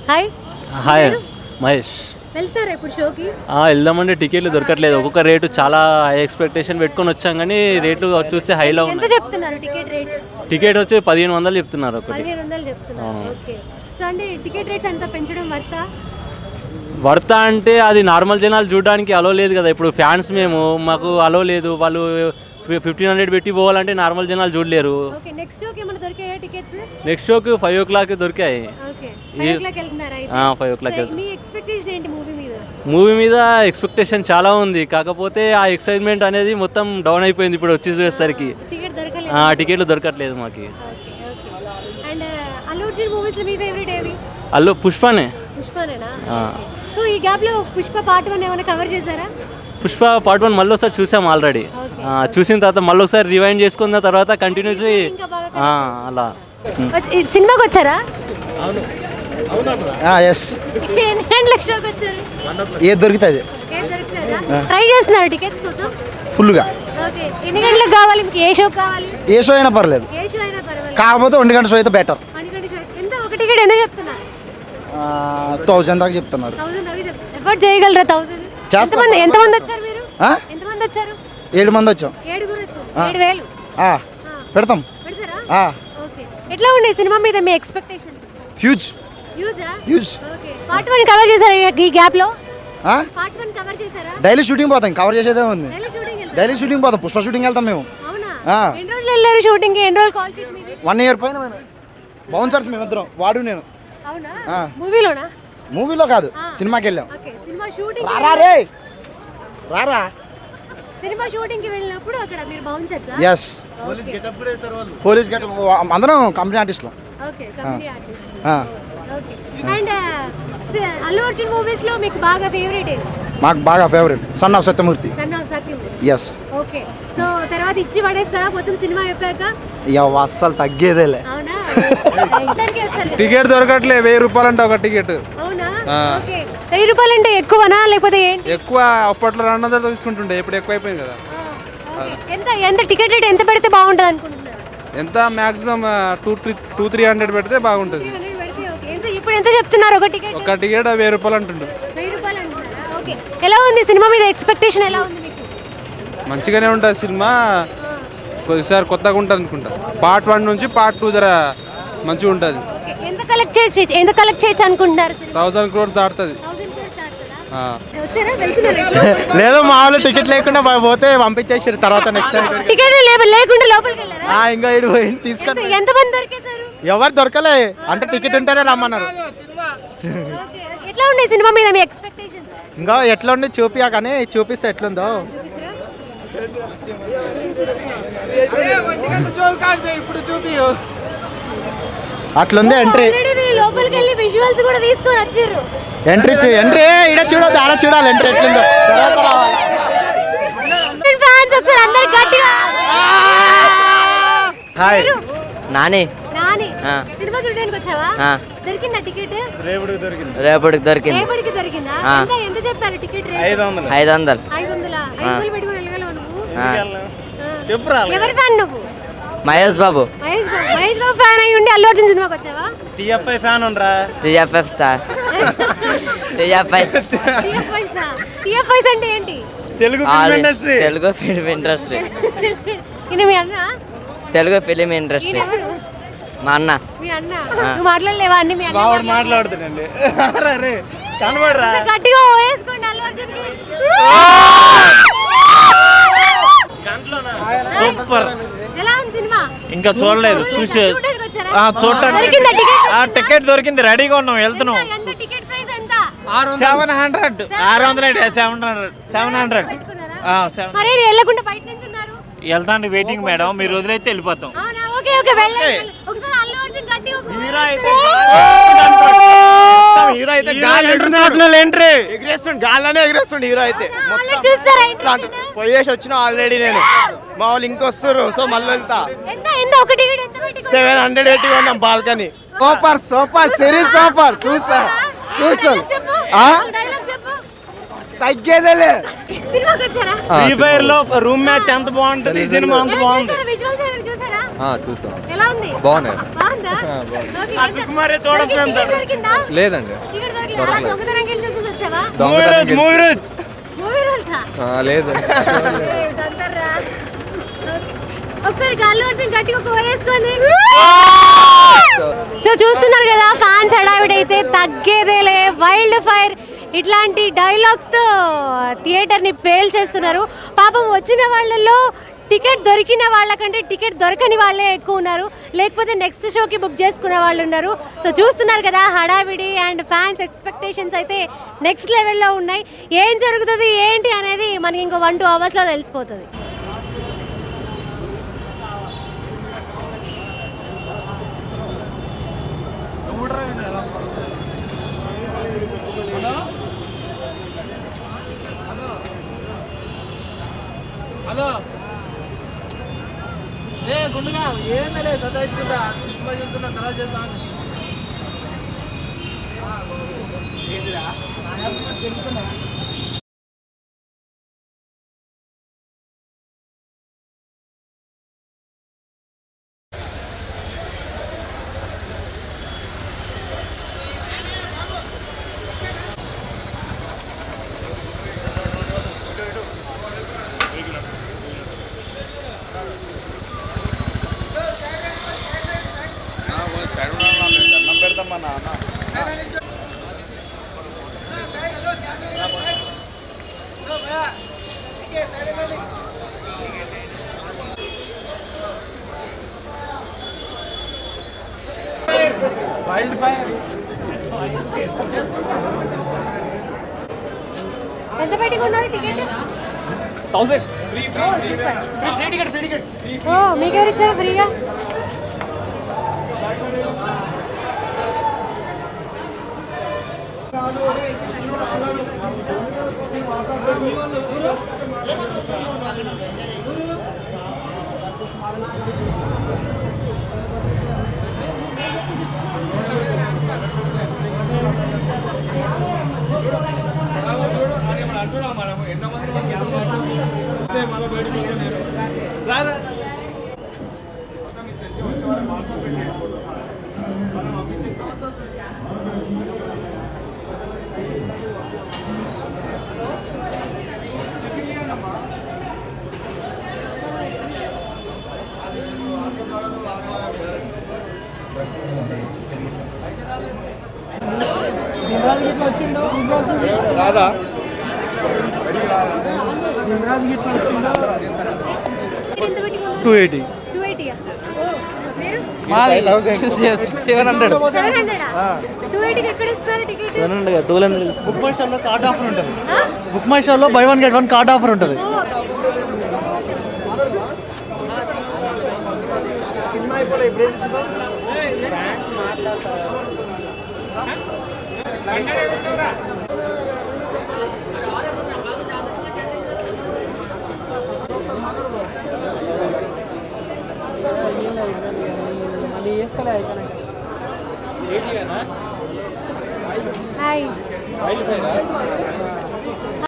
Hi hi Mahesh. వెళ్తారా ఇప్పుడు షోకి? వెళ్దామంటే టికెట్లు దొరకట్లేదు. ఒక్కొక్క రేటు చాలా హై ఎక్స్పెక్టేషన్ పెట్టుకొని వచ్చాం కానీ రేట్లు చూస్తే హైలో ఎంత ఉన్నాయి. చెప్తున్నారు టికెట్ రేట్? టికెట్ వచ్చి 1500 చెప్తున్నారు ఒకటి. 1500 చెప్తున్నారు. ఓకే. సో అంటే టికెట్ రేట్స్ అంతా పెంచడం వర్తా అంటే అది నార్మల్ జనాలు చూడడానికి అలో లేదు కదా. ఇప్పుడు ఫ్యాన్స్ మేము, మాకు అలో లేదు. వాళ్ళు 1500 పెట్టి పోవాలంటే నార్మల్ జనాలు చూడలేరు. నెక్స్ట్ షోకి ఏమైనా దొరికాయా టికెట్స్? నెక్స్ట్ షోకి 5 o'clock దొరికాయి. 5 o'clock. మీ ఎక్స్పెక్టేషన్ ఏంటి మూవీ మీద? మూవీ మీద ఎక్స్పెక్టేషన్ చాలా ఉంది. కాకపోతే ఆ ఎక్సైట్మెంట్ అనేది మొత్తం డౌన్ అయిపోయింది ఇప్పుడు వచ్చేసరికి. టికెట్లు దొరకట్లేదు మాకు. పుష్పనే. సో ఈ గ్యాప్ లో పుష్ప పార్ట్ 1 ఏమైనా కవర్ చేశారా? పుష్ప పార్ట్ 1 మళ్ళీ ఒకసారి చూసాం ఆల్రెడీ. చూసిన తర్వాత మళ్ళీ ఒకసారి రివైండ్ చేసుకున్న తర్వాత కంటిన్యూస్ అలా. సినిమాకి వచ్చారా? ఏది దొరుకుతుంది ట్రై చేస్తున్నారు టికెట్స్ కోసం ఫుల్గా. ఎన్ని గంటలకు కావాలి మీకు? ఏ షో కావాలి? ఏ షో అయినా పర్లేదు, కాకపోతే 1 గంట షో అయితే బెటర్. ఒక టికెట్ ఎంత చెప్తున్నారు? 1000 దాకా చెప్తున్నారు. ఎఫర్ట్ చేయగలరా? 1000 ఎంతమంది వచ్చారు మీరు? ఎంతమంది వచ్చారు? 7 మంది వచ్చాం. 7,000 పెడతాం. ఎట్లా ఉండే సినిమా మీద మీ ఎక్స్పెక్టేషన్? హ్యూజ్. పార్ట్ 1 కవర్ చేశారా ఈ గ్యాప్ లో? పార్ట్ 1 కవర్ చేశారా? డైలీ షూటింగ్ పోతాం, కవర్ చేసేదే ఉంది. డైలీ షూటింగ్ పోతాం, పుష్ప షూటింగ్ వెళ్తాం మేము. ఎన్ని రోజులు వెళ్ళారు షూటింగ్? ఎన్ని రోజులు కాల్ షీట్ మీది? 1 year పైన బౌన్సర్స్ మేమిద్దరం, వాడు నేను. మూవీలోనా? మూవీలో కాదు, సినిమాకి వెళ్ళాం. సినిమా షూటింగ్ రారా సినిమా షూటింగ్ కి వెళ్ళినప్పుడు అక్కడ మీరు బౌన్సర్స్? yes. పోలీస్ గెటప్ అందరం కంపెనీ ఆర్టిస్టులు. అండ్ అల్లు అర్జున్ మూవీస్ లో మీకు బాగా ఫేవరెట్ ఏది? మాకు బాగా favourite son of Satyamurthy. yes. Okay. So తర్వాత ఇచ్చి పడేస్తారా మొత్తం సినిమా అయిపోయాక? అస్సలు తగ్గేదేలే. అవునా? టికెట్ దొరకట్లే. 1000 రూపాయలు అంటే ఒక టికెట్. అవునా? ఓకే. 1000 రూపాయలు అంటే ఎక్కువనా లేకపోతే ఏంటి? ఎక్కువ. అప్పట్లో 200 తీసుకుంటుండే, ఇప్పుడు ఎక్కువ అయిపోయింది కదా. ఎంత టికెట్ రేట్ ఎంత పెడితే బాగుంటుంది అనుకుంటున్నారు? ఎంత మాక్సిమం 200-300 పెడితే బాగుంటుంది. ఇప్పుడు ఎంత చెప్తున్నారు ఒక టికెట్? ఒక టికెట్ 1000 రూపాయలు అంటుండ్రు. 1000 రూపాయలు అంటున్నారా? ఓకే. ఎలా ఉంది సినిమా మీద ఎక్స్పెక్టేషన్? ఎలా ఉంది మీకు? మంచిగానే ఉంటుంది సినిమా. కొద్దిసారి కొత్తగా ఉంటుంది అనుకుంటా. పార్ట్ 1 నుంచి పార్ట్ 2 జర మంచిగా ఉంటుంది. ఎంత కలెక్ట్ చేయొచ్చు అనుకుంటున్నారు? 1000 crores దాటుతుంది. లేదు, మా వాళ్ళు టికెట్ లేకుండా పోతే పంపించేసారు. తర్వాత నెక్స్ట్ టైం టికెట్ లేకుండా లోపలికి వెళ్ళారా? ఇంకా ఇడు తీసుకొని ఎంతమంది దొరికేశారు? ఎవరు దొరకలే, అంటే టికెట్ ఉంటేనే రమ్మన్నారు. ఎట్లా ఉండే సినిమా మీద మీ ఎక్స్పెక్టేషన్? ఇంకా ఎట్లా ఉండి చూపియా, కానీ చూపిస్తే ఎట్లుందో. అట్లుంది ఎంట్రీ. లోపలికి వెళ్ళి విజువల్స్ కూడా తీసుకొని వచ్చారు. ఎంట్రీ ఇడ చూడొద్దు, ఆడ చూడాలి ఎంట్రీ ఎట్లుందో. తర్వాత రావాలి. హాయ్ నాని. సినిమా చూడడానికి వచ్చావా? దొరికిందా టికెట్? రేపటికి దొరికింది. ఎంత చెప్పారు టికెట్? 500. 500 పెట్టుకుని వెళ్ళగలవు నువ్వు? చెప్పురా. ఎవరి ఫ్యాన్ నువ్వు? మహేష్ బాబు. మహేష్ బాబు ఫ్యాన్ అయ్యి ఉండి అల్లు అర్జున్ సినిమాకి వచ్చావా? TFI ఫ్యాన్ ఉండరా? TFF sir. TFI అంటే ఏంటి? Telugu film industry. మీ అన్న? Telugu film industry. మా అన్న. మీ అన్న? నువ్వు మాట్లాడలేవా? అన్ని మీ అన్న మాట్లాడుతానండి. కనబడరా? గట్టిగా వేసుకోండి అల్లు అర్జున్ కి. సూపర్. ఎలా ఉంది సినిమా? ఇంకా చూడలేదు, చూడటానికి టికెట్ దొరికింది, రెడీగా ఉన్నాం, వెళ్తున్నాం. 700. మరి వెళ్ళకుండా బయట నుంచి ఉన్నారు? వెళ్తాండి, వెయిటింగ్ మేడం. మీరు వదిలేస్తే వెళ్ళిపోతాం. హీరో అయితే ఇంటర్నేషనల్ ఎంట్రీ గాల్లోనే ఎగిరేస్తుండే. హీరో అయితే పోయేసి వచ్చిన ఆల్రెడీ. నేను మా వాళ్ళు ఇంకొస్తారు, సో మళ్ళీ వెళ్తా. 700 పెట్టి ఉన్నాం బాల్కనీ. Super series super. చూసా తగ్గేదేలే. ఫ్రీ ఫైర్ లో రూమ్ మ్యాచ్ ఎంత బాగుంటుంది, సినిమా అంత బాగుంది. చూసాం. ఎలా ఉంది? బాగున్నాయి. బాగుందా? దొరికిందా? లేదండి. టికెట్ దొరకలేదా? దొంగతనానికి వెళ్ళి చూసేసి వచ్చావా? మూవీ మూవీ రూల్సా? లేదు. దంతర్రా. ఒకసారి గాల్లో వచ్చి గట్టిగా ఒక వేసుకొని. సో చూస్తున్నారు కదా, ఫ్యాన్స్ హడావిడైతే తగ్గేదేలే. వైల్డ్ ఫైర్ ఇట్లాంటి డైలాగ్స్ తో థియేటర్ ని పేల్చేస్తున్నారు. పాపం వచ్చిన వాళ్ళల్లో టికెట్ దొరికిన వాళ్ళకంటే టికెట్ దొరకని వాళ్ళే ఎక్కువ ఉన్నారు, లేకపోతే నెక్స్ట్ షోకి బుక్ చేసుకునే వాళ్ళు ఉన్నారు. సో చూస్తున్నారు కదా, హడావిడి అండ్ ఫ్యాన్స్ ఎక్స్పెక్టేషన్స్ అయితే నెక్స్ట్ లెవెల్లో ఉన్నాయి. ఏం జరుగుతుంది ఏంటి అనేది మనకి ఇంకో 1-2 అవర్స్లో తెలిసిపోతుంది. హలో గుండుగా ఏమీ లేదు, చదువుకుంటా చూస్తున్నా తర్వాత చేస్తాను. వైల్డ్ ఫైర్ ఎంత పెట్టుకున్నారు టికెట్? 1000. Free ticket. ఓ మీకెవరు ఇచ్చారు ఫ్రీగా? రాదా 280. 280. మీరు 700. 280 ఎక్కడ ఇస్తారు టికెట్? బుక్ మై షోలో కార్డ్ ఆఫర్ ఉంటుంది. బుక్ మై షోలో బై 1 get 1 కార్డ్ ఆఫర్ ఉంటుంది. సినిమా అయిపోలే ఇప్పుడు హాయ్